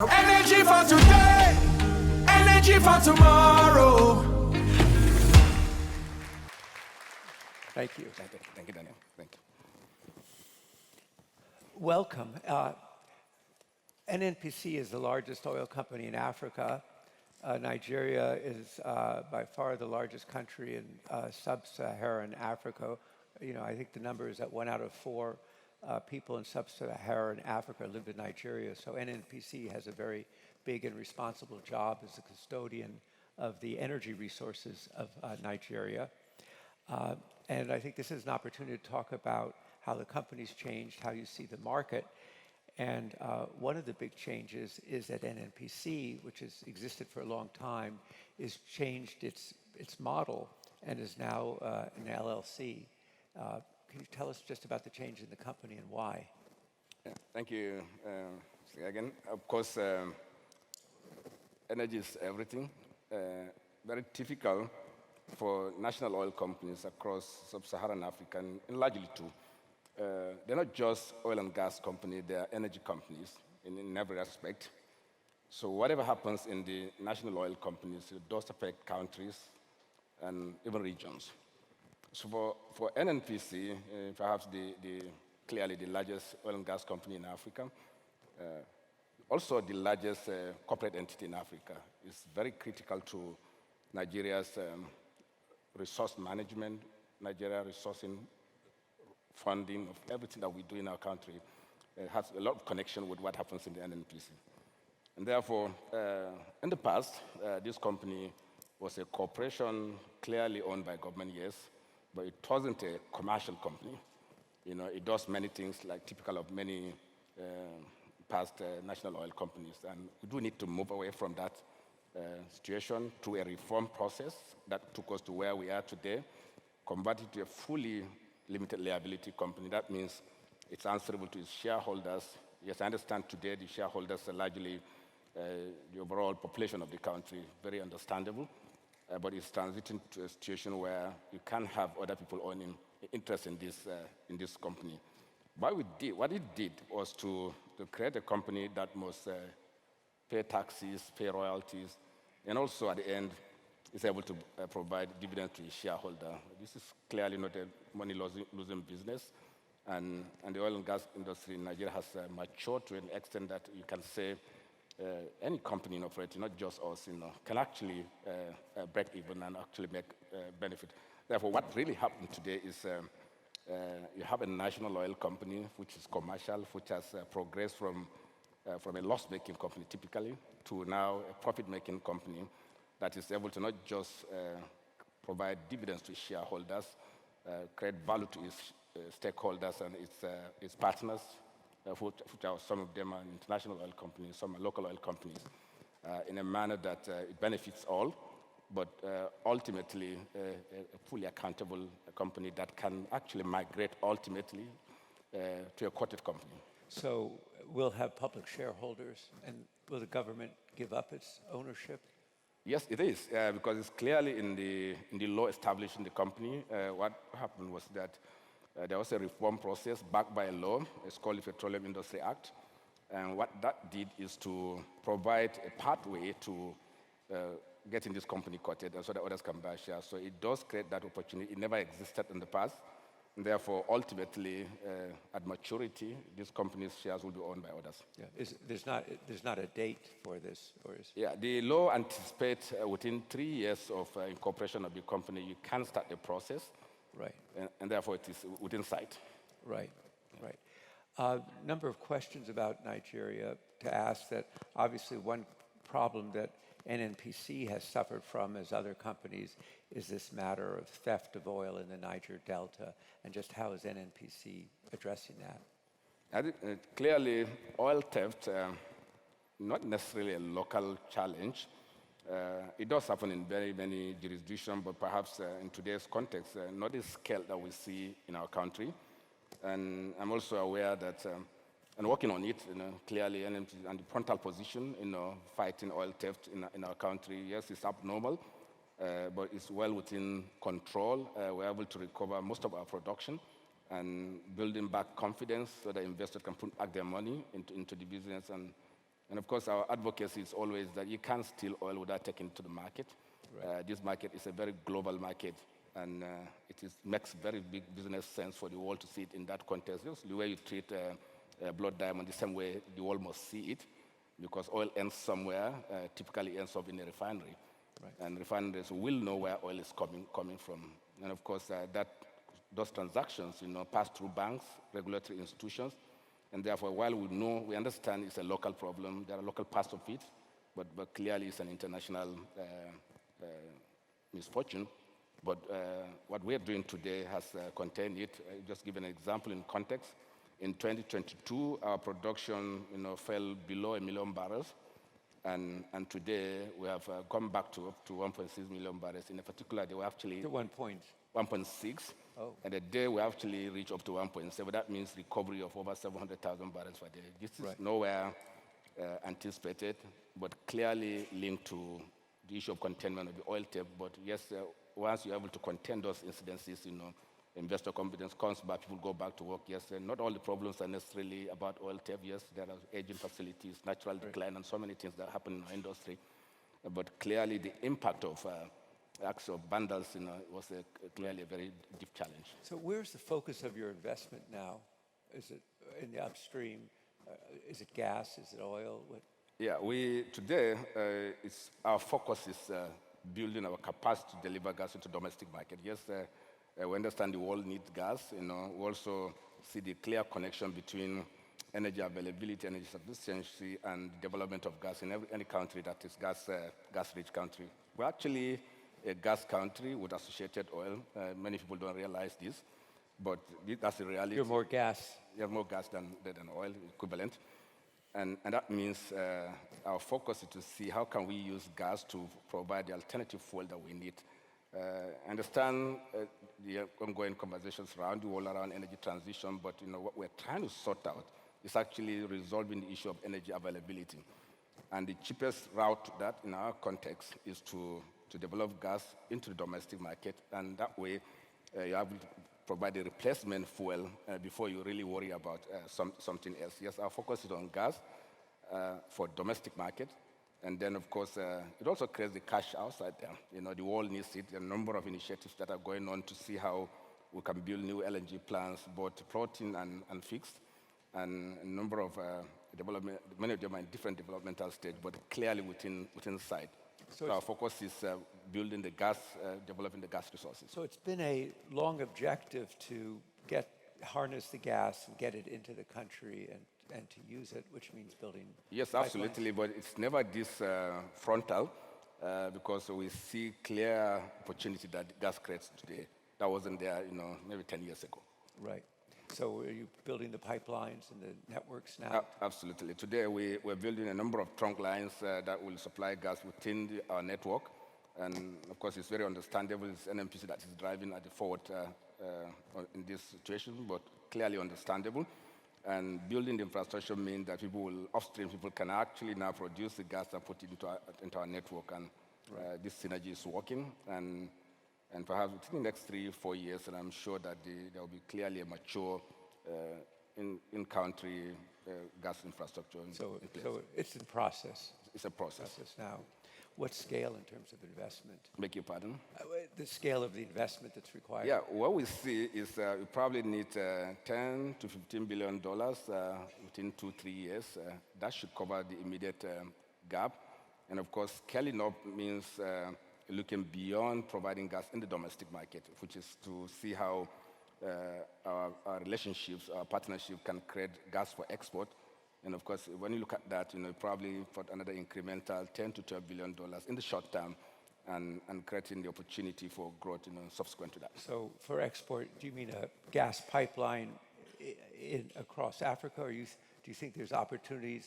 Energy for today, energy for tomorrow. Thank you. Thank you, Daniel. Thank you. Welcome. NNPC is the largest oil company in Africa. Nigeria is by far the largest country in sub-Saharan Africa. You know, I think the number is that 1 out of 4 people in sub-Saharan Africa live in Nigeria. So NNPC has a very big and responsible job as a custodian of the energy resources of Nigeria. And I think this is an opportunity to talk about how the company's changed, how you see the market. And one of the big changes is that NNPC, which has existed for a long time, has changed its model and is now an LLC. Can you tell us just about the change in the company and why? Yeah, thank you. Again, of course, energy is everything. Very typical for national oil companies across sub-Saharan Africa, and largely too. They're not just oil and gas companies, they are energy companies in every aspect. So whatever happens in the national oil companies, it does affect countries and even regions. So for NNPC, perhaps clearly the largest oil and gas company in Africa, also the largest corporate entity in Africa, is very critical to Nigeria's resource management, Nigeria resourcing, funding of everything that we do in our country. It has a lot of connection with what happens in the NNPC. And therefore, in the past, this company was a corporation clearly owned by government, yes, but it wasn't a commercial company. You know, it does many things like typical of many past national oil companies. And we do need to move away from that situation to a reform process that took us to where we are today, convert it to a fully limited liability company. That means it's answerable to its shareholders. Yes, I understand today the shareholders are largely the overall population of the country, very understandable, but it's transiting to a situation where you can't have other people owning interest in this company. What it did was to create a company that must pay taxes, pay royalties, and also at the end is able to provide dividends to its shareholder. This is clearly not a money-losing business, and the oil and gas industry in Nigeria has matured to an extent that you can say any company in operating, not just us, can actually break even and actually make benefit. Therefore, what really happened today is you have a national oil company which is commercial, which has progressed from a loss-making company typically to now a profit-making company that is able to not just provide dividends to its shareholders, create value to its stakeholders and its partners, which are some of them are international oil companies, some are local oil companies, in a manner that it benefits all, but ultimately a fully accountable company that can actually migrate ultimately to a quoted company. So we'll have public shareholders, and will the government give up its ownership? Yes, it is, because it's clearly in the law established in the company. What happened was that there was a reform process backed by a law. It's called the Petroleum Industry Act. And what that did is to provide a pathway to getting this company quoted so that others can buy shares. So it does create that opportunity. It never existed in the past. And therefore, ultimately, at maturity, this company's shares will be owned by others. Yeah. There's not a date for this, or is? Yeah, the law anticipates within 3 years of incorporation of the company, you can start the process. Right. And therefore, it is within sight. Right, right. Number of questions about Nigeria to ask that obviously one problem that NNPC has suffered from, as other companies, is this matter of theft of oil in the Niger Delta, and just how is NNPC addressing that? I think, clearly, oil theft, not necessarily a local challenge. It does happen in very many jurisdictions, but perhaps in today's context, not the scale that we see in our country. And I'm also aware that, and working on it, clearly, and the frontal position, fighting oil theft in our country, yes, it's abnormal, but it's well within control. We're able to recover most of our production and building back confidence so that investors can put back their money into the business and And of course, our advocacy is always that you can't steal oil without taking it to the market. This market is a very global market, and makes very big business sense for the world to see it in that context. Just the way you treat blood diamond, the same way the world must see it, because oil ends somewhere, typically ends up in a refinery. And refineries will know where oil is coming from. And of course, those transactions, pass through banks, regulatory institutions, and therefore, while we understand it's a local problem, there are local parts of it, but clearly it's an international misfortune. But what we're doing today has contained it. Just give an example in context. In 2022, our production fell below 1 million barrels. And today, we have come back to up to 1.6 million barrels. In a particular day, we actually... To 1.6. 1.6. Oh. And a day, we actually reach up to 1.7. That means recovery of over 700,000 barrels per day. This is nowhere anticipated, but clearly linked to the issue of containment of the oil tape. But yes, once you're able to contain those incidences, investor confidence comes back, people go back to work. Yes, not all the problems are necessarily about oil tape. Yes, there are aging facilities, natural decline, and so many things that happen in our industry. But clearly, the impact of acts of vandals, was clearly a very deep challenge. So where's the focus of your investment now? Is it in the upstream? Is it gas? Is it oil? Yeah, today, our focus is building our capacity to deliver gas into domestic market. Yes, we understand the world needs gas. We also see the clear connection between energy availability, energy sufficiency, and development of gas in any country that is gas-rich country. We're actually a gas country with associated oil. Many people don't realize this, but that's the reality. You're more gas. You have more gas than oil equivalent. And that means our focus is to see how can we use gas to provide the alternative fuel that we need. I understand the ongoing conversations around the world around energy transition, but what we're trying to sort out is actually resolving the issue of energy availability. And the cheapest route to that in our context is to develop gas into the domestic market, and that way you have to provide a replacement fuel before you really worry about something else. Yes, our focus is on gas for domestic market. And then, of course, it also creates the cash outside there. The world needs it. There are a number of initiatives that are going on to see how we can build new LNG plants, both floating and fixed, and a number of development. Many of them are in different developmental stage, but clearly within sight. So our focus is building the gas, developing the gas resources. So it's been a long objective to harness the gas and get it into the country and to use it, which means building. Yes, absolutely, but it's never this frontal because we see clear opportunity that gas creates today. That wasn't there, maybe 10 years ago. Right. So are you building the pipelines and the networks now? Absolutely. Today we're building a number of trunk lines that will supply gas within our network. And of course, it's very understandable. It's NNPC that is driving at the forward in this situation, but clearly understandable. And building the infrastructure means that upstream people can actually now produce the gas and put it into our network. And this synergy is working. And perhaps within the next 3-4 years, and I'm sure that there will be clearly a mature in-country gas infrastructure. So it's in process. It's a process now. What scale in terms of investment? Beg your pardon? The scale of the investment that's required. Yeah, what we see is we probably need $10 to $15 billion within 2-3 years. That should cover the immediate gap. And of course, scaling up means looking beyond providing gas in the domestic market, which is to see how our relationships, our partnership can create gas for export. And of course, when you look at that, probably for another incremental $10 to $12 billion in the short term, and creating the opportunity for growth subsequent to that. So for export, do you mean a gas pipeline across Africa, or do you think there's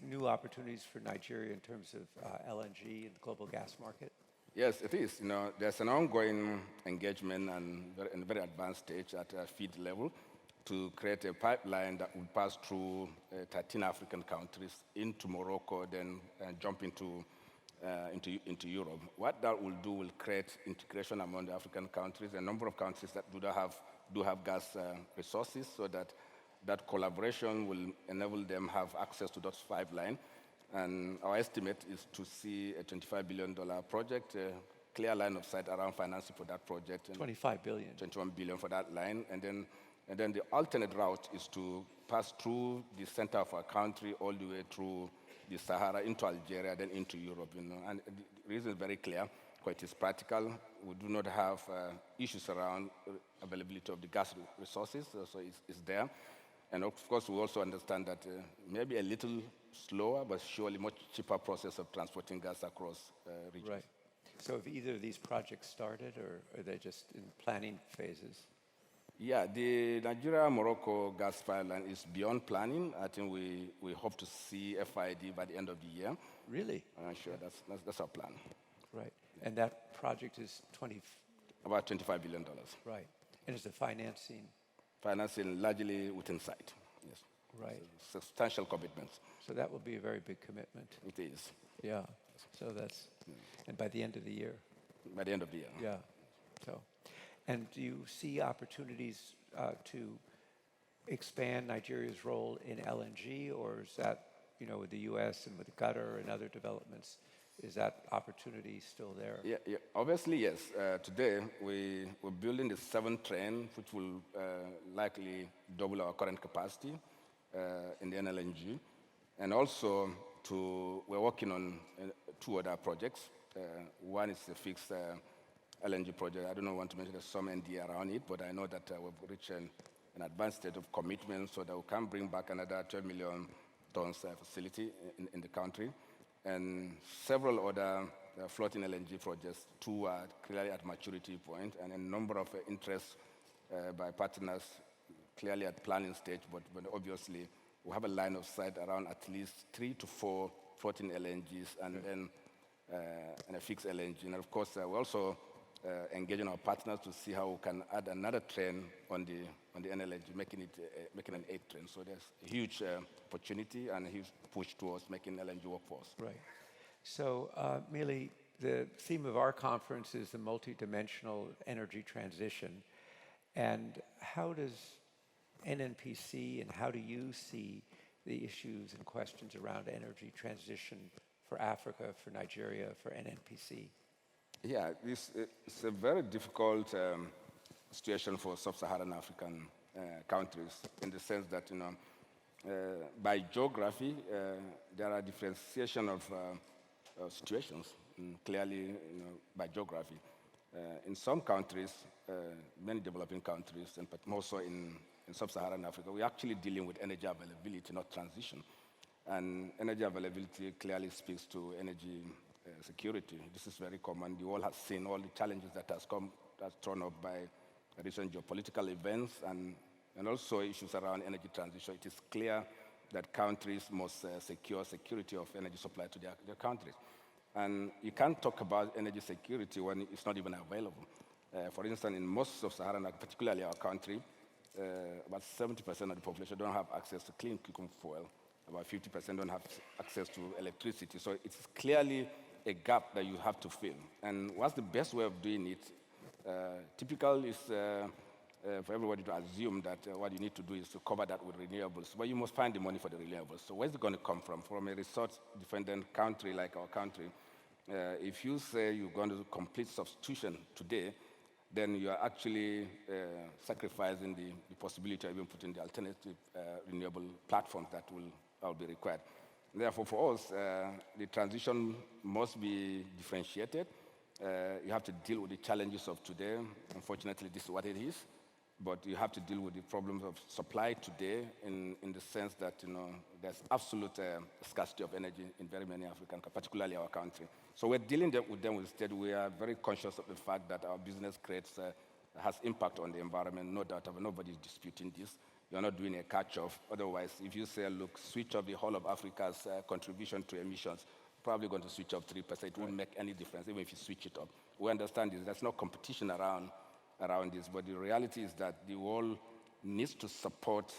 new opportunities for Nigeria in terms of LNG and the global gas market? Yes, it is. There's an ongoing engagement and in a very advanced stage at a feed level to create a pipeline that would pass through 13 African countries into Morocco, then jump into Europe. What that will do will create integration among the African countries, a number of countries that do have gas resources, so that collaboration will enable them have access to those pipelines. And our estimate is to see a $25 billion project, a clear line of sight around financing for that project. And 25 billion. 21 billion for that line. And then the alternate route is to pass through the center of our country all the way through the Sahara into Algeria, then into Europe. And the reason is very clear, because it is practical. We do not have issues around availability of the gas resources, so it's there. And of course, we also understand that maybe a little slower, but surely much cheaper process of transporting gas across regions. Right. So have either of these projects started, or are they just in planning phases? Yeah, the Nigeria-Morocco gas pipeline is beyond planning. I think we hope to see FID by the end of the year. Really? Sure, that's our plan. Right. And that project is About $25 billion. Right. And is the financing? Financing largely within sight, yes. Right. So substantial commitments. So that will be a very big commitment. It is. Yeah. So that's, and by the end of the year? By the end of the year. Yeah. So, and do you see opportunities to expand Nigeria's role in LNG, or is that, with the U.S. and with Qatar and other developments, is that opportunity still there? Yeah, obviously, yes. Today, we're building the 7th train, which will likely double our current capacity in the NLNG. And also, we're working on 2 other projects. One is a fixed LNG project. I don't want to mention there's some NDA around it, but I know that we've reached an advanced state of commitment so that we can bring back another 12 million tons facility in the country. And several other floating LNG projects, 2 are clearly at maturity point, and a number of interests by partners clearly at planning stage, but obviously we have a line of sight around at least 3 to 4 floating LNGs and then and a fixed LNG. And of course, we're also engaging our partners to see how we can add another train on the NLNG, making an 8th train. So there's a huge opportunity and a huge push towards making LNG work for us. Right. So, Mele, the theme of our conference is the multidimensional energy transition. And how does NNPC and how do you see the issues and questions around energy transition for Africa, for Nigeria, for NNPC? Yeah, it's a very difficult situation for sub-Saharan African countries in the sense that, by geography, there are differentiation of situations, clearly, by geography. In some countries, many developing countries, but more so in sub-Saharan Africa, we're actually dealing with energy availability, not transition. And energy availability clearly speaks to energy security. This is very common. You all have seen all the challenges that's thrown up by recent geopolitical events and also issues around energy transition. It is clear that countries must secure security of energy supply to their countries. And you can't talk about energy security when it's not even available. For instance, in most of Saharan, particularly our country, about 70% of the population don't have access to clean cooking fuel. About 50% don't have access to electricity. So it's clearly a gap that you have to fill. And what's the best way of doing it? Typical is for everybody to assume that what you need to do is to cover that with renewables. But you must find the money for the renewables. So where's it going to come from? From a resource-dependent country like our country, if you say you're going to do complete substitution today, then you are actually sacrificing the possibility of even putting the alternative renewable platforms that will be required. Therefore, for us, the transition must be differentiated. You have to deal with the challenges of today. Unfortunately, this is what it is. But you have to deal with the problems of supply today in the sense that there's absolute scarcity of energy in very many African countries, particularly our country. So we're dealing with them instead. We are very conscious of the fact that our business has impact on the environment. No doubt about it. Nobody is disputing this. You're not doing a catch-up. Otherwise, if you say, look, switch off the whole of Africa's contribution to emissions, probably going to switch up 3%. It won't make any difference, even if you switch it up. We understand this. There's no competition around this. But the reality is that the world needs to support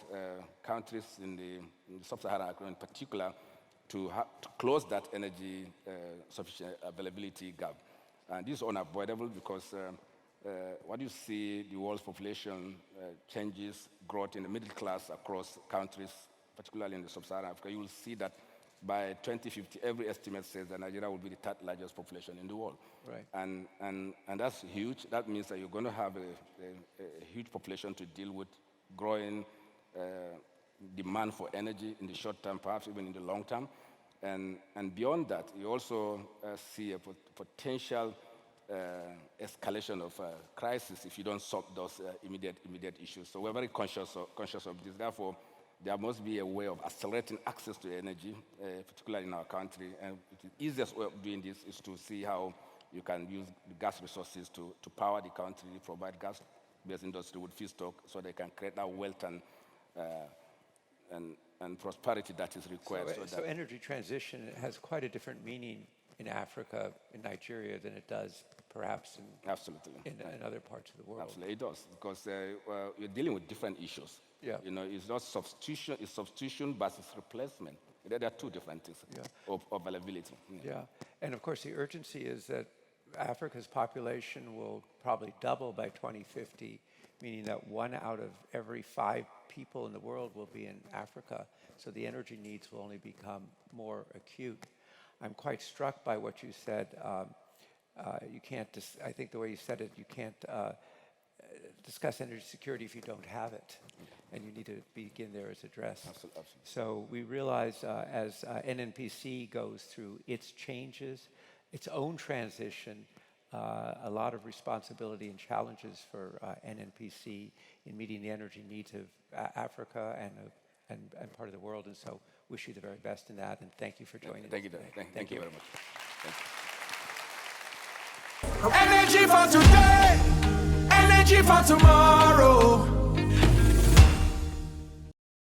countries in the sub-Saharan Africa in particular to close that energy sufficient availability gap. And this is unavoidable because what you see, the world's population changes, growth in the middle class across countries, particularly in the sub-Saharan Africa, you will see that by 2050, every estimate says that Nigeria will be the third largest population in the world. Right. And that's huge. That means that you're going to have a huge population to deal with, growing demand for energy in the short term, perhaps even in the long term. And beyond that, you also see a potential escalation of crisis if you don't solve those immediate issues. So we're very conscious of this. Therefore, there must be a way of accelerating access to energy, particularly in our country. And the easiest way of doing this is to see how you can use the gas resources to power the country, provide gas-based industry with feedstock so they can create that wealth and prosperity that is required. So energy transition has quite a different meaning in Africa, in Nigeria, than it does perhaps in other parts of the world. Absolutely, it does, because you're dealing with different issues. Yeah. You know, it's not substitution, it's substitution versus replacement. There are two different things of availability. Yeah, and of course the urgency is that Africa's population will probably double by 2050, meaning that 1 out of every 5 people in the world will be in Africa. So the energy needs will only become more acute. I'm quite struck by what you said. You can't, I think the way you said it, you can't discuss energy security if you don't have it. And you need to begin there as addressed. Absolutely. So we realize as NNPC goes through its changes, its own transition, a lot of responsibility and challenges for NNPC in meeting the energy needs of Africa and part of the world. And so wish you the very best in that, and thank you for joining us. Thank you, thank you very much. Energy for today, energy for tomorrow.